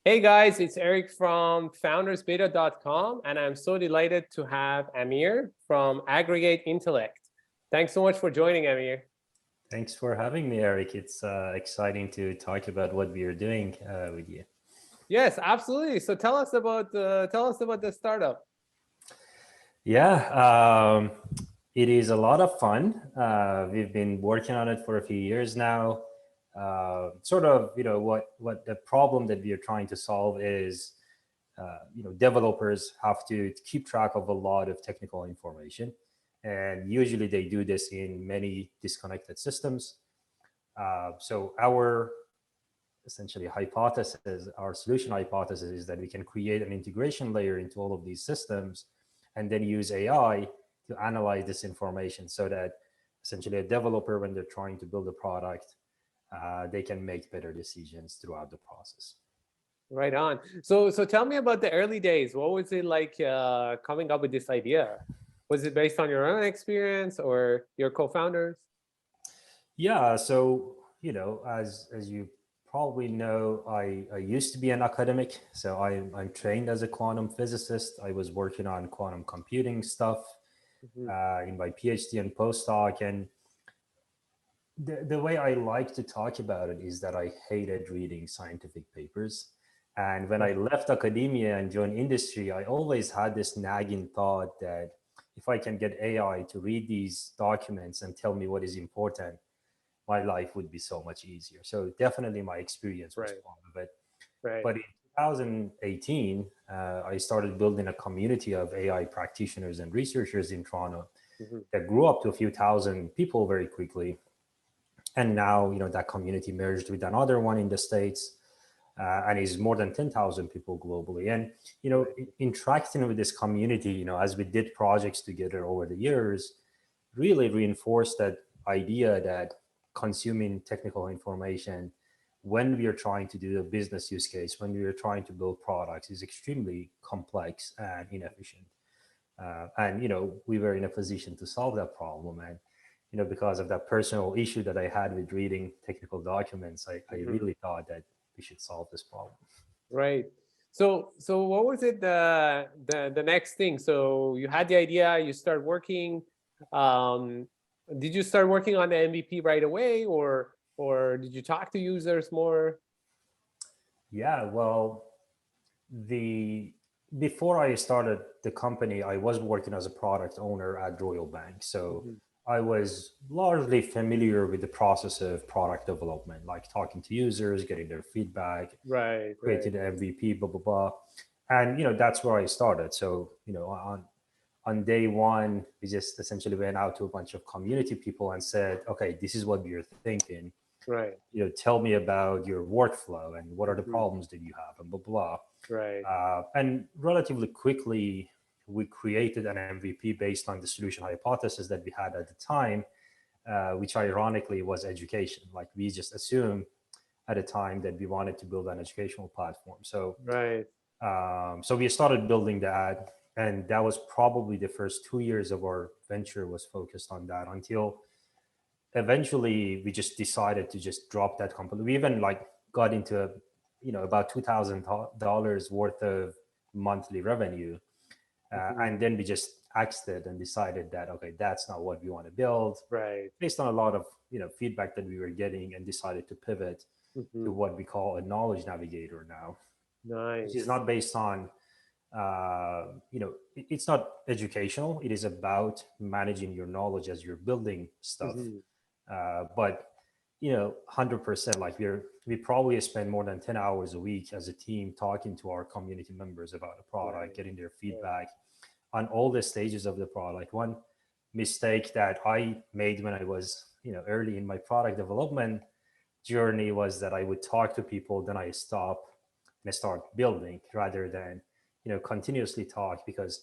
Hey guys, it's Eric from foundersbeta.com, and I'm so delighted to have Amir from Aggregate Intellect. Thanks so much for joining, Amir. Thanks for having me, Eric. It's exciting to talk about what we are doing with you. Yes, absolutely. So tell us about the startup. Yeah, it is a lot of fun. We've been working on it for a few years now. Sort of, what the problem that we are trying to solve is, developers have to keep track of a lot of technical information, and usually they do this in many disconnected systems. So our essentially hypothesis, our solution hypothesis is that we can create an integration layer into all of these systems and then use AI to analyze this information so that essentially a developer, when they're trying to build a product, they can make better decisions throughout the process. Right on. So tell me about the early days. What was it like coming up with this idea? Was it based on your own experience or your co-founders? Yeah, so as you probably know, I used to be an academic, so I'm trained as a quantum physicist. I was working on quantum computing stuff Mhm. in my PhD and postdoc, and the way I like to talk about it is that I hated reading scientific papers. And when I left academia and joined industry, I always had this nagging thought that if I can get AI to read these documents and tell me what is important, my life would be so much easier. So definitely my experience was Right, part of it. right. But in 2018, I started building a community of AI practitioners and researchers in Toronto Mhm. that grew up to a few thousand people very quickly. And now, that community merged with another one in the States, and is more than 10,000 people globally. And, Right. interacting with this community, as we did projects together over the years, really reinforced that idea that consuming technical information when we are trying to do a business use case, when we are trying to build products, is extremely complex and inefficient. And we were in a position to solve that problem. And because of that personal issue that I had with reading technical documents, I Mhm. really thought that we should solve this problem. Right. So what was it the next thing? So you had the idea, you start working. Um, did you start working on the MVP right away, or did you talk to users more? Yeah, well, the before I started the company, I was working as a product owner at Royal Bank. So Mhm. I was largely familiar with the process of product development, like talking to users, getting their feedback, Right, right. creating an MVP, blah blah blah. And that's where I started. So on day one, we just essentially went out to a bunch of community people and said, okay, this is what we're thinking. Right. Tell me about your workflow and what are the Mhm. problems that you have and blah blah. Right. And relatively quickly, we created an MVP based on the solution hypothesis that we had at the time, which ironically was education. Like we just assumed at the time that we wanted to build an educational platform. Right. So we started building that, and that was probably the first 2 years of our venture was focused on that until eventually we just decided to just drop that company. We even like got into about $2,000 worth of monthly revenue, Mhm. and then we just axed it and decided that okay, that's not what we want to build, Right. based on a lot of feedback that we were getting, and decided to pivot to Mhm. what we call a knowledge navigator now, which is Nice. not based on it's not educational. It is about managing your knowledge as you're building stuff. Mhm. But 100%, like we probably spend more than 10 hours a week as a team talking to our community members about the product, Right. getting their Right. feedback on all the stages of the product. One mistake that I made when I was early in my product development journey was that I would talk to people, then I stop and I start building rather than continuously talk, because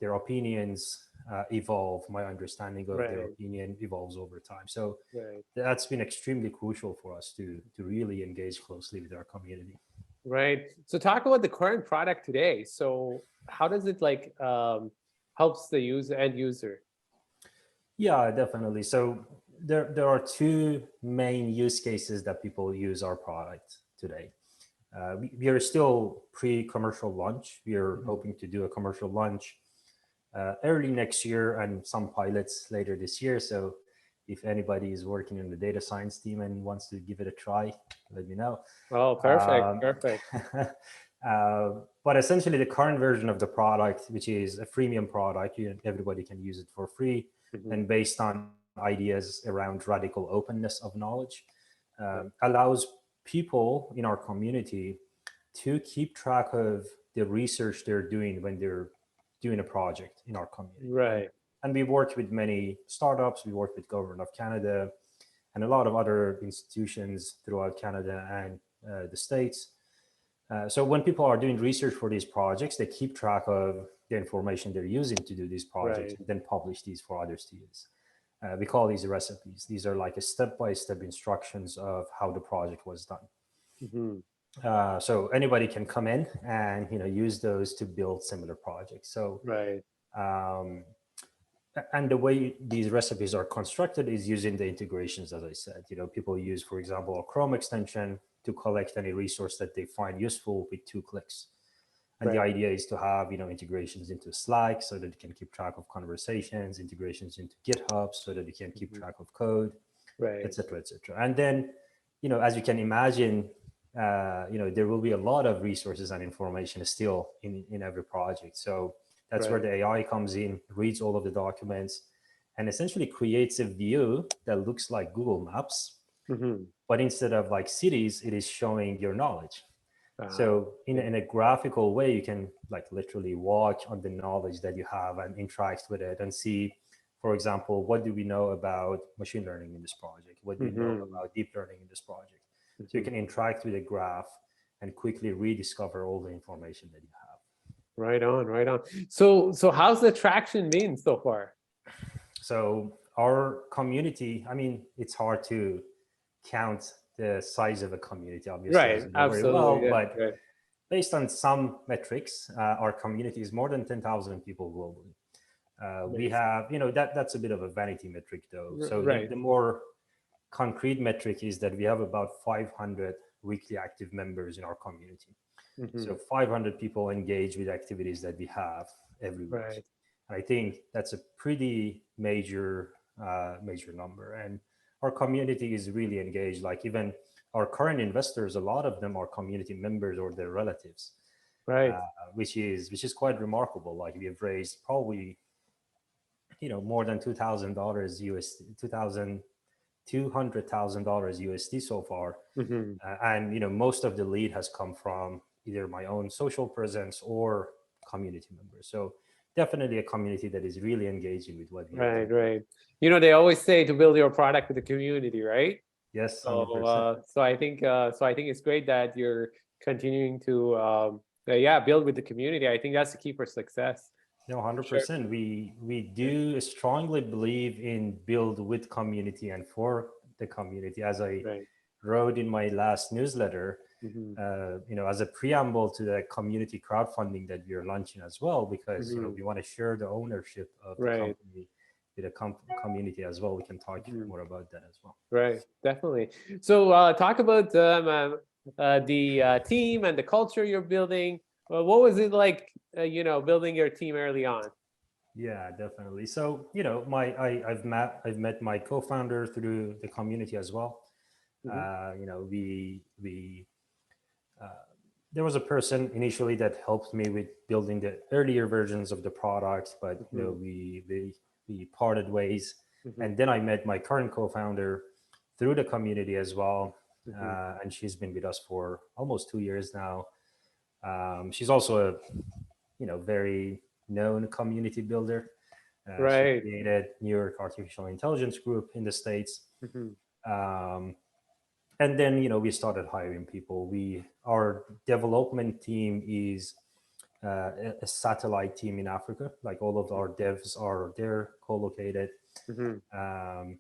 their opinions evolve. My understanding of their Right. opinion evolves over time. So Right. that's been extremely crucial for us to really engage closely with our community. Right. So talk about the current product today. So how does it like helps the user end user? Yeah, definitely. So there are two main use cases that people use our product today. We are still pre-commercial launch. We are Mhm. hoping to do a commercial launch early next year and some pilots later this year. So if anybody is working in the data science team and wants to give it a try, let me know. Oh, perfect, Um, perfect. but essentially, the current version of the product, which is a freemium product, everybody can use it for free, Mhm. and based on ideas around radical openness of knowledge, Right, allows people in our community to keep track of the research they're doing when they're doing a project in our community. right, And we work with many startups, we work with Government of Canada and a lot of other institutions throughout Canada and the States. So when people are doing research for these projects, they keep track of the information they're using to do these projects right. and then publish these for others to use. We call these recipes. These are like a step-by-step instructions of how the project was done. Mhm. So anybody can come in and use those to build similar projects. So Right, um, and the way these recipes are constructed is using the integrations, as I said. People use, for example, a Chrome extension to collect any resource that they find useful with 2 clicks. And the right. idea is to have integrations into Slack so that you can keep track of conversations, integrations into GitHub so that you can keep Mhm. track of code, Right, etc., etc. And then, as you can imagine, there will be a lot of resources and information still in every project. So that's where right. the AI comes in, reads all of the documents, and essentially creates a view that looks like Google Maps, Mhm. but instead of like cities, it is showing your knowledge. Ah, So okay. in a graphical way, you can like literally walk on the knowledge that you have and interact with it and see, for example, what do we know about machine learning in this project? What do we know Mhm. about deep learning in this project? So you Mhm. can interact with a graph and quickly rediscover all the information that you have. Right on, right on. So how's the traction been so far? So our community, I mean, it's hard to count the size of a community, obviously, as Right, you know very absolutely. well, Yeah, but right. based on some metrics, our community is more than 10,000 people globally. We Nice. have, that's a bit of a vanity metric though. So Right. the more concrete metric is that we have about 500 weekly active members in our community. So Mhm. 500 people engage with activities that we have every week. Right. And I think that's a pretty major number. And our community is really engaged. Like even our current investors, a lot of them are community members or their relatives, Right. uh, which is quite remarkable. Like we have raised probably more than $2,000 USD, 200,000 USD so far, Mhm. and most of the lead has come from either my own social presence or community members. So definitely a community that is really engaging with what we are Right, doing. right. They always say to build your product with the community, right? Yes, So, 100%. I think it's great that you're continuing to, yeah, build with the community. I think that's the key for success. No, Sure. 100%. We Yeah. do strongly believe in build with community and for the community. As I Right. wrote in my last newsletter, Hmm. as a preamble to the community crowdfunding that we are launching as well, because Hmm. we want to share the ownership of the Right. company with the community as well. We can talk Hmm. more about that as well. Right. Definitely. So, talk about the team and the culture you're building. What was it like, building your team early on? Yeah, definitely. So I've met my co-founder through the community as well. Hmm. We there was a person initially that helped me with building the earlier versions of the product, but Hmm. we parted ways, Hmm. and then I met my current co-founder through the community as well, Hmm. and she's been with us for almost 2 years now. She's also a very known community builder. She Right. created New York Artificial Intelligence Group in the States. Hmm. Um, and then we started hiring people. Our development team is a satellite team in Africa. Like all of our devs are there co-located. Hmm. Um,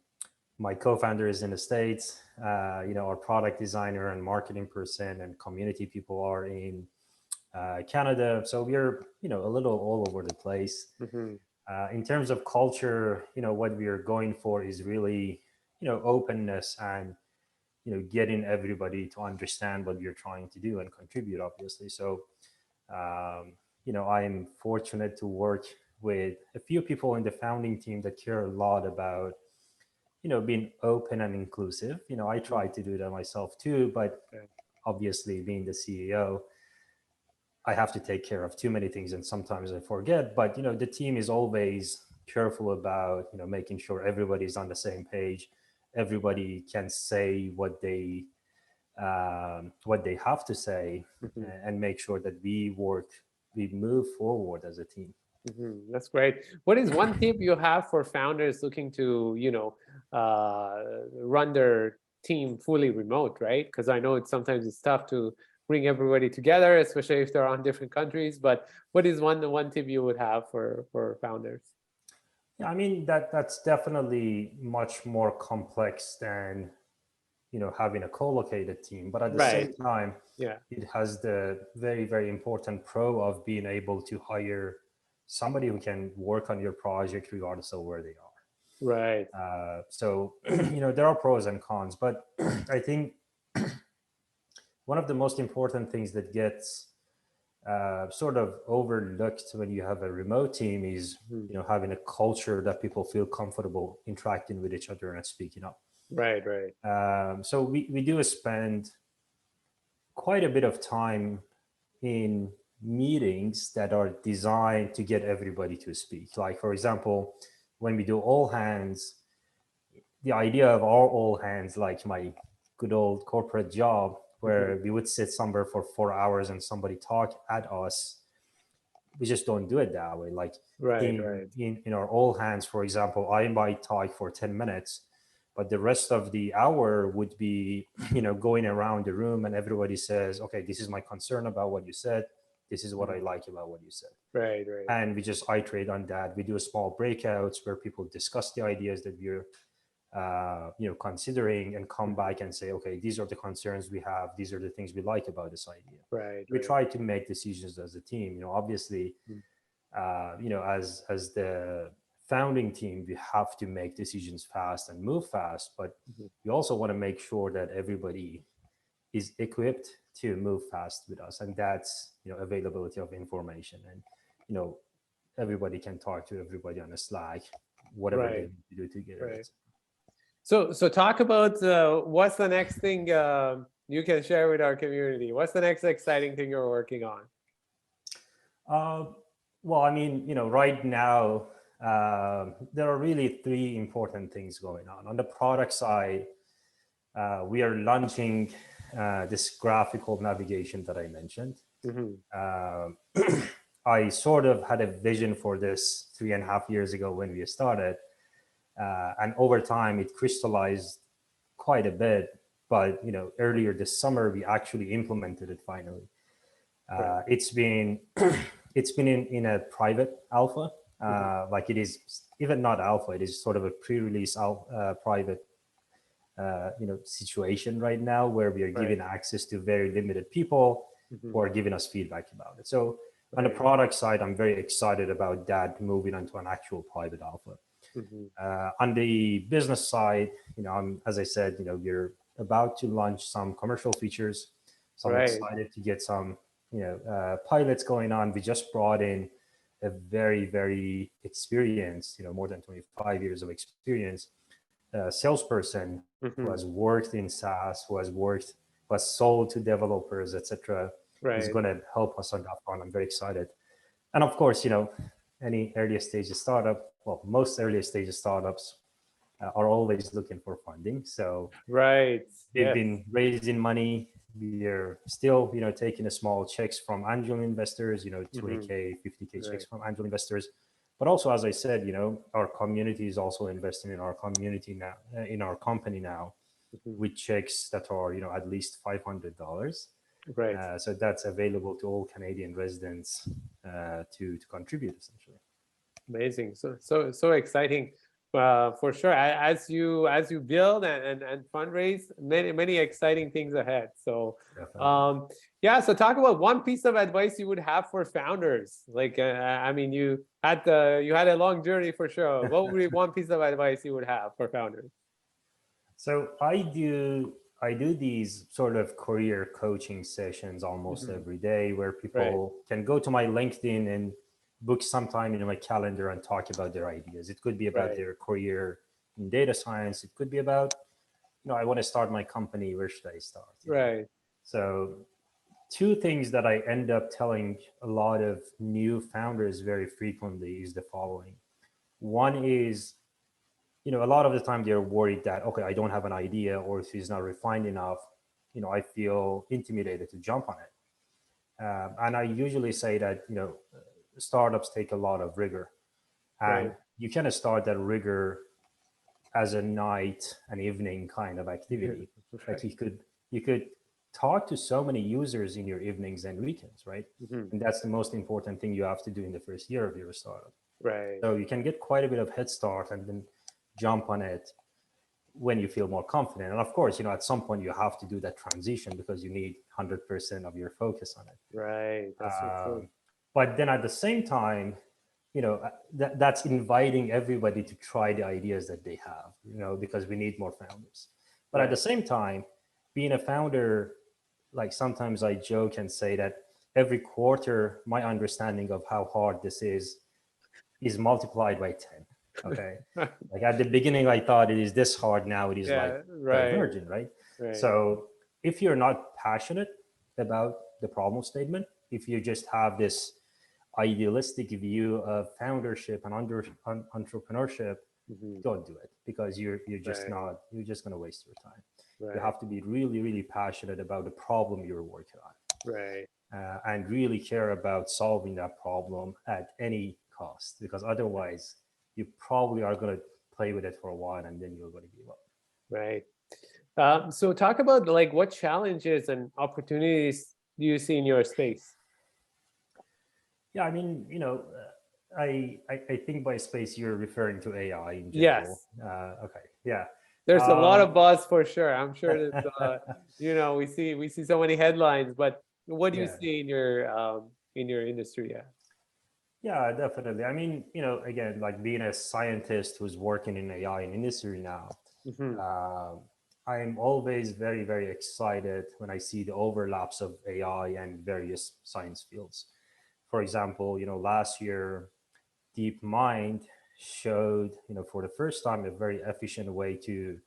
my co-founder is in the States. Our product designer and marketing person and community people are in Canada. So we're a little all over the place. Hmm. In terms of culture, what we are going for is really openness and getting everybody to understand what you're trying to do and contribute, obviously. So I'm fortunate to work with a few people in the founding team that care a lot about being open and inclusive. I try to do that myself too, but Okay. obviously being the CEO, I have to take care of too many things and sometimes I forget. But the team is always careful about making sure everybody's on the same page. Everybody can say what they have to say, Mhm. and make sure that we move forward as a team. That's great. What is one tip you have for founders looking to, run their team fully remote, right? Because I know sometimes it's tough to bring everybody together, especially if they're on different countries. But what is one tip you would have for founders? Yeah, I mean that's definitely much more complex than having a co-located team, but at the Right. same time Yeah. it has the very, very important pro of being able to hire somebody who can work on your project regardless of where they are. Right. So there are pros and cons, but I think one of the most important things that gets sort of overlooked when you have a remote team is Mhm. having a culture that people feel comfortable interacting with each other and speaking up. Right. Right. So we do spend quite a bit of time in meetings that are designed to get everybody to speak. Like, for example, when we do all hands, the idea of our all hands, like my good old corporate job, where we would sit somewhere for 4 hours and somebody talk at us, we just don't do it that way. Like Right. in Right. in our all hands, for example, I might talk for 10 minutes, but the rest of the hour would be going around the room and everybody says, okay, this is my concern about what you said, this is what I like about what you said, Right. Right. and we just iterate on that. We do a small breakouts where people discuss the ideas that we're considering, and come back and say, okay, these are the concerns we have, these are the things we like about this idea. Right. We Right. try to make decisions as a team. Obviously, Mhm. as the founding team, we have to make decisions fast and move fast, but Mhm. we also want to make sure that everybody is equipped to move fast with us, and that's availability of information, and you know everybody can talk to everybody on a Slack, whatever they Right. need to do together. Right. So talk about what's the next thing you can share with our community. What's the next exciting thing you're working on? Uh, well, I mean, right now, there are really three important things going on. On the product side, we are launching this graphical navigation that I mentioned. Mhm. Um I sort of had a vision for this 3.5 years ago when we started, and over time it crystallized quite a bit. But earlier this summer we actually implemented it finally. Right. It's been it's been in a private alpha, Mhm. like it is even not alpha. It is sort of a pre-release private situation right now, where we are Right. giving access to very limited people who Mhm. are giving us feedback about it. So on the Right. product side, I'm very excited about that moving onto an actual private alpha. Mhm. On the business side, as I said, we're about to launch some commercial features. So I'm Right. excited to get some, pilots going on. We just brought in a very, very experienced, more than 25 years of experience, salesperson who Mhm. has worked in SaaS, who has sold to developers, etc., who's Right. going to help us on that front. I'm very excited. And of course, any earlier stage startup, well, most earlier stage startups are always looking for funding. So Right. we've Yes. been raising money. We're still, taking a small checks from angel investors, Mhm. 20K, 50K checks Right. from angel investors. But also, as I said, our community is also investing in our community now, in our company now, Mhm. with checks that are, at least $500. Right. So that's available to all Canadian residents to contribute, essentially. Amazing. So exciting. For sure. As you build and fundraise, many exciting things ahead. So Definitely. yeah. So talk about one piece of advice you would have for founders. Like I mean, you had a long journey for sure. What would be one piece of advice you would have for founders? So I do I do these sort of career coaching sessions almost Mhm. every day where Right, people can go to my LinkedIn and book some time in my calendar and talk about their ideas. It could be about right, their career in data science. It could be about, I want to start my company. Where should I start? right. So two things that I end up telling a lot of new founders very frequently is the following. One is, a lot of the time they're worried that, okay, I don't have an idea, or if it's not refined enough, I feel intimidated to jump on it. And I usually say that, startups take a lot of rigor, Right. and you kind of start that rigor as a night and evening kind of activity. Like Right. you could talk to so many users in your evenings and weekends, right? Mhm. And that's the most important thing you have to do in the first year of your startup. Right. So you can get quite a bit of head start and then jump on it when you feel more confident. And of course, at some point you have to do that transition because you need 100% of your focus on it. Right. That's so true. But then at the same time, that's inviting everybody to try the ideas that they have, because we need more founders. But at the Right. same time, being a founder, like sometimes I joke and say that every quarter, my understanding of how hard this is multiplied by 10. Okay. Like at the beginning, I thought it is this hard. Now it is like Yeah. Right. divergent, right? Right. So if you're not passionate about the problem statement, if you just have this idealistic view of foundership and entrepreneurship, Mhm. don't do it because Right. you're just going to waste your time. You Right. have to be really, really passionate about the problem you're working on, Right. and really care about solving that problem at any cost, because otherwise you probably are going to play with it for a while and then you're going to give up. Right. So talk about like what challenges and opportunities do you see in your space? Yeah, I mean, I think by space you're referring to AI in general. Yes. Okay, yeah. There's a lot of Um, buzz for sure. I'm sure that we see so many headlines, but what do you yeah, see in your industry? Yeah. yeah, definitely. I mean, again, like being a scientist who's working in AI in industry now, Hmm. um, I'm always very, very excited when I see the overlaps of AI and various science fields. For example, last year DeepMind showed, for the first time, a very efficient way to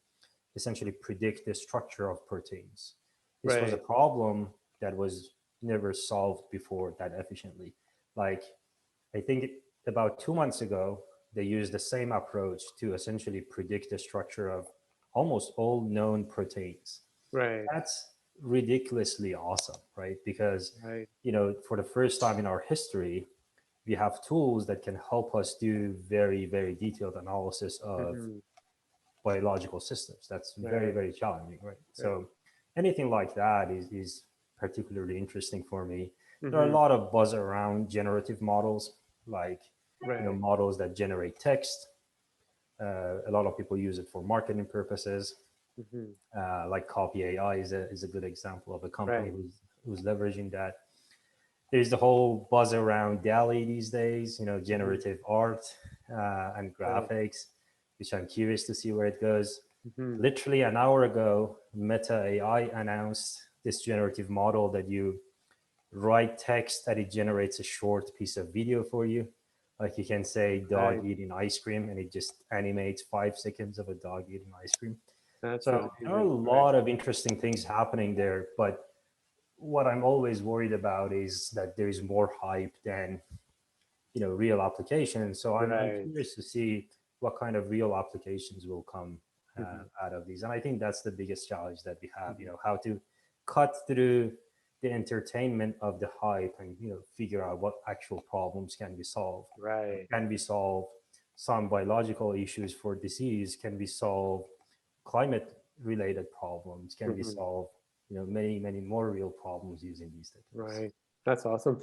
essentially predict the structure of proteins. This was a Right. problem that was never solved before that efficiently. Like, I think about 2 months ago, they used the same approach to essentially predict the structure of almost all known proteins. Right. That's ridiculously awesome, right? Because, Right. for the first time in our history, we have tools that can help us do very, very detailed analysis of Hmm. biological systems. That's very, Right. very challenging, right? Right. So anything like that is particularly interesting for me. There are a Hmm. lot of buzz around generative models, like Right. models that generate text. A lot of people use it for marketing purposes. Hmm. Like Copy AI is a good example of a company Right. who's leveraging that. There's the whole buzz around DALI these days, Hmm. generative art and Right. graphics, which I'm curious to see where it goes. Hmm. Literally an hour ago, Meta AI announced this generative model that you write text that it generates a short piece of video for you. Like you can say dog Right. eating ice cream and it just animates 5 seconds of a dog eating ice cream. That's So there are a amazing. Right. lot of interesting things happening there, but what I'm always worried about is that there is more hype than real applications. So I'm Right. curious to see what kind of real applications will come Hmm. out of these. And I think that's the biggest challenge that we have. Hmm. How to cut through the entertainment of the hype and figure out what actual problems can be solved. Right. Can be solved. Some biological issues for disease can be solved. Climate related problems can be Hmm. solved. Many, many more real problems using these techniques. Right. That's awesome.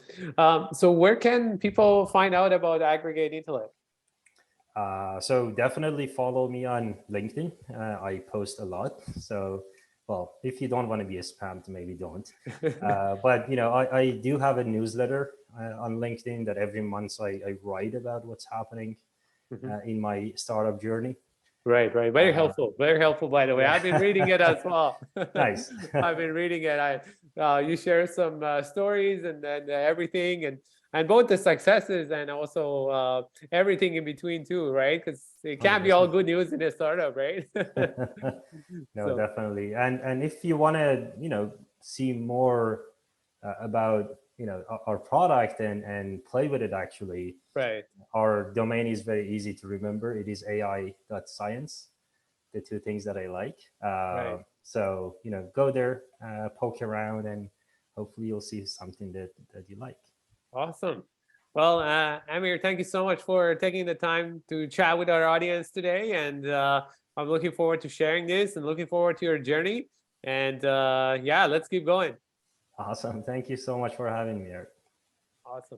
So where can people find out about Aggregate Intellect? So definitely follow me on LinkedIn. I post a lot. So, well, if you don't want to be spammed, maybe don't. But I do have a newsletter on LinkedIn that every month I write about what's happening Mhm. in my startup journey. Right, right. Very helpful. Very helpful, by the way. Yeah. I've been reading it as well. Nice. I've been reading it. You share some stories and then everything, and both the successes and also everything in between too, right? Because it can't be all 100%. good news in a startup, right? No, So, definitely. And if you want to, see more about, our product and play with it, actually, right, our domain is very easy to remember. It is ai.science, the two things that I like. right. So, go there, poke around, and hopefully you'll see something that you like. Awesome. Well, Amir, thank you so much for taking the time to chat with our audience today. And I'm looking forward to sharing this and looking forward to your journey. And yeah, let's keep going. Awesome. Thank you so much for having me, Eric. Awesome.